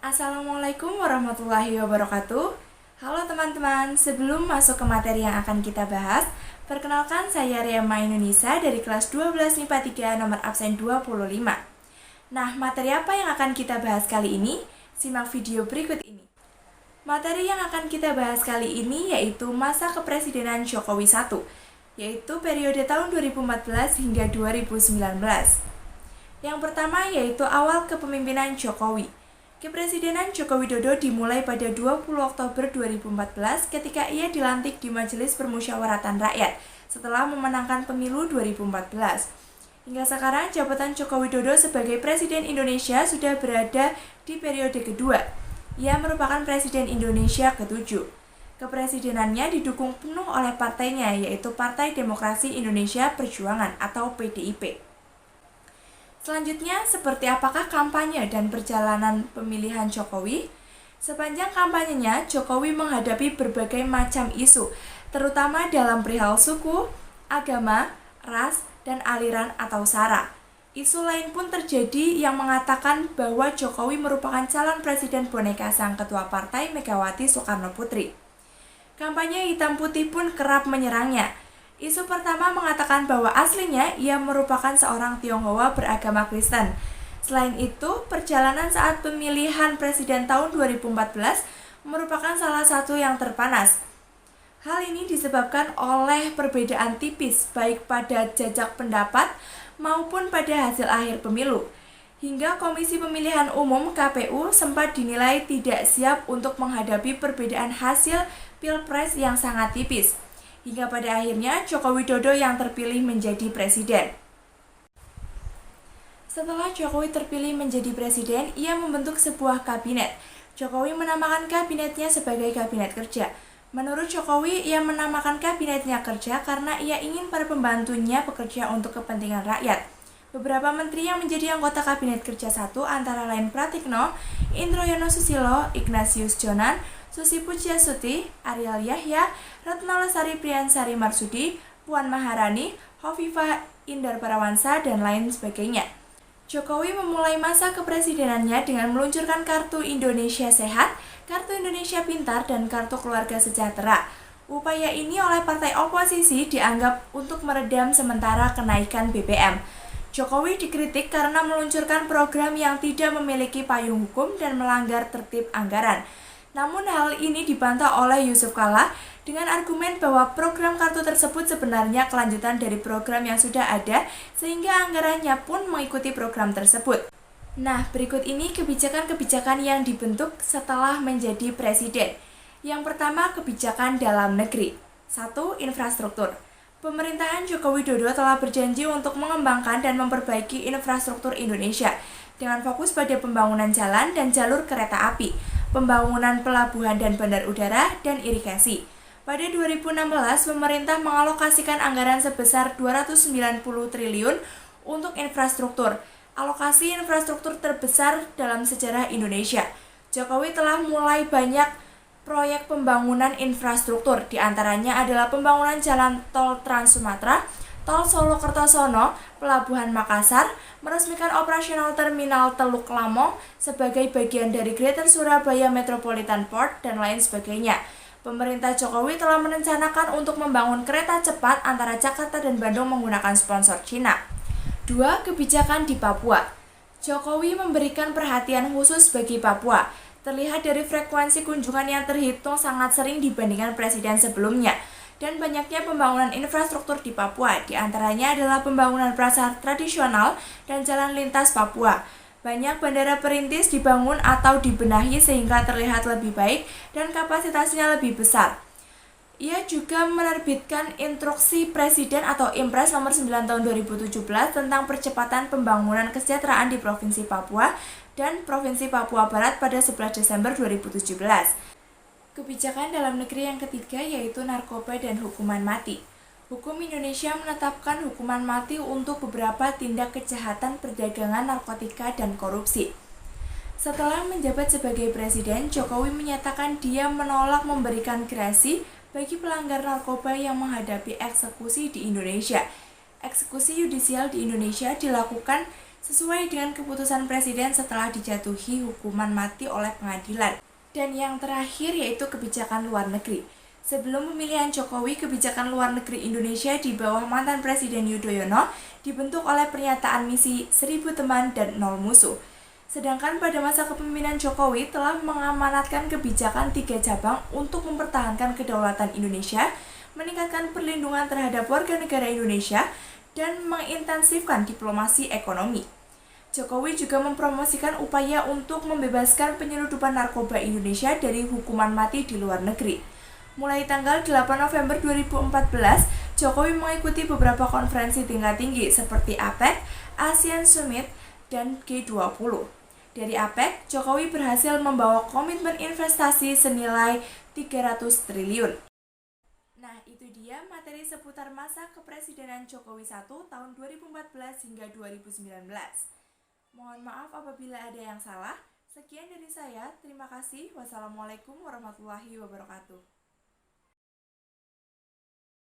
Assalamualaikum warahmatullahi wabarakatuh. Halo teman-teman, sebelum masuk ke materi yang akan kita bahas, perkenalkan saya Riama Indonesia dari kelas 12 MIPA 3 nomor absen 25. Nah, materi apa yang akan kita bahas kali ini? Simak video berikut ini. Materi yang akan kita bahas kali ini yaitu masa kepresidenan Jokowi I, yaitu periode tahun 2014 hingga 2019. Yang pertama yaitu awal kepemimpinan Jokowi. Kepresidenan Joko Widodo dimulai pada 20 Oktober 2014 ketika ia dilantik di Majelis Permusyawaratan Rakyat setelah memenangkan pemilu 2014. Hingga sekarang jabatan Joko Widodo sebagai Presiden Indonesia sudah berada di periode kedua. Ia merupakan Presiden Indonesia ke-7. Kepresidenannya didukung penuh oleh partainya yaitu Partai Demokrasi Indonesia Perjuangan atau PDIP. Selanjutnya, seperti apakah kampanye dan perjalanan pemilihan Jokowi? Sepanjang kampanyenya, Jokowi menghadapi berbagai macam isu, terutama dalam perihal suku, agama, ras, dan aliran atau sara. Isu lain pun terjadi yang mengatakan bahwa Jokowi merupakan calon presiden boneka sang ketua partai Megawati Soekarno Putri. Kampanye hitam putih pun kerap menyerangnya. Isu pertama mengatakan bahwa aslinya ia merupakan seorang Tionghoa beragama Kristen. Selain itu, perjalanan saat pemilihan presiden tahun 2014 merupakan salah satu yang terpanas. Hal ini disebabkan oleh perbedaan tipis baik pada jajak pendapat maupun pada hasil akhir pemilu. Hingga Komisi Pemilihan Umum (KPU) sempat dinilai tidak siap untuk menghadapi perbedaan hasil Pilpres yang sangat tipis. Hingga pada akhirnya Joko Widodo yang terpilih menjadi presiden. Setelah Jokowi terpilih menjadi presiden, ia membentuk sebuah kabinet. Jokowi menamakan kabinetnya sebagai kabinet kerja. Menurut Jokowi, ia menamakan kabinetnya kerja karena ia ingin para pembantunya bekerja untuk kepentingan rakyat. Beberapa menteri yang menjadi anggota kabinet kerja 1 antara lain Pratikno, Indroyono Susilo, Ignatius Jonan, Susi Pujiastuti, Ariel Yahya, Retno Lestari Priyansari Marsudi, Puan Maharani, Hovifah Indar Parawansa, dan lain sebagainya. Jokowi memulai masa kepresidenannya dengan meluncurkan Kartu Indonesia Sehat, Kartu Indonesia Pintar, dan Kartu Keluarga Sejahtera. Upaya ini oleh partai oposisi dianggap untuk meredam sementara kenaikan BBM. Jokowi dikritik karena meluncurkan program yang tidak memiliki payung hukum dan melanggar tertib anggaran. Namun hal ini dibantah oleh Yusuf Kala dengan argumen bahwa program kartu tersebut sebenarnya kelanjutan dari program yang sudah ada sehingga anggarannya pun mengikuti program tersebut. Nah, berikut ini kebijakan-kebijakan yang dibentuk setelah menjadi presiden. Yang pertama, kebijakan dalam negeri. 1. Infrastruktur. Pemerintahan Joko Widodo telah berjanji untuk mengembangkan dan memperbaiki infrastruktur Indonesia dengan fokus pada pembangunan jalan dan jalur kereta api, pembangunan pelabuhan dan bandar udara, dan irigasi. Pada 2016, pemerintah mengalokasikan anggaran sebesar 290 triliun untuk infrastruktur, alokasi infrastruktur terbesar dalam sejarah Indonesia. Jokowi telah mulai banyak proyek pembangunan infrastruktur, diantaranya adalah pembangunan jalan tol Trans Sumatera, tol Solo Kertosono, Pelabuhan Makassar, meresmikan operasional terminal Teluk Lamong sebagai bagian dari Greater Surabaya Metropolitan Port, dan lain sebagainya. Pemerintah Jokowi telah merencanakan untuk membangun kereta cepat antara Jakarta dan Bandung menggunakan sponsor Cina. 2. Kebijakan di Papua. Jokowi memberikan perhatian khusus bagi Papua. Terlihat dari frekuensi kunjungan yang terhitung sangat sering dibandingkan presiden sebelumnya, dan banyaknya pembangunan infrastruktur di Papua, diantaranya adalah pembangunan pasar tradisional dan jalan lintas Papua. Banyak bandara perintis dibangun atau dibenahi sehingga terlihat lebih baik dan kapasitasnya lebih besar. Ia juga menerbitkan Instruksi Presiden atau Impres nomor 9 tahun 2017 tentang percepatan pembangunan kesejahteraan di Provinsi Papua dan Provinsi Papua Barat pada 11 Desember 2017. Kebijakan dalam negeri yang ketiga yaitu narkoba dan hukuman mati. Hukum Indonesia menetapkan hukuman mati untuk beberapa tindak kejahatan perdagangan narkotika dan korupsi. Setelah menjabat sebagai presiden, Jokowi menyatakan dia menolak memberikan gerasi bagi pelanggar narkoba yang menghadapi eksekusi di Indonesia. Eksekusi yudisial di Indonesia dilakukan sesuai dengan keputusan Presiden setelah dijatuhi hukuman mati oleh pengadilan. Dan yang terakhir yaitu kebijakan luar negeri. Sebelum pemilihan Jokowi, kebijakan luar negeri Indonesia di bawah mantan Presiden Yudhoyono dibentuk oleh pernyataan misi 1000 teman dan 0 musuh. Sedangkan pada masa kepemimpinan Jokowi telah mengamanatkan kebijakan 3 cabang untuk mempertahankan kedaulatan Indonesia, meningkatkan perlindungan terhadap warga negara Indonesia, dan mengintensifkan diplomasi ekonomi. Jokowi juga mempromosikan upaya untuk membebaskan penyelundupan narkoba Indonesia dari hukuman mati di luar negeri. Mulai tanggal 8 November 2014, Jokowi mengikuti beberapa konferensi tingkat tinggi seperti APEC, ASEAN Summit, dan G20. Dari APEC, Jokowi berhasil membawa komitmen investasi senilai 300 triliun. Nah, itu dia materi seputar masa kepresidenan Jokowi I tahun 2014 hingga 2019. Mohon maaf apabila ada yang salah. Sekian dari saya. Terima kasih. Wassalamualaikum warahmatullahi wabarakatuh.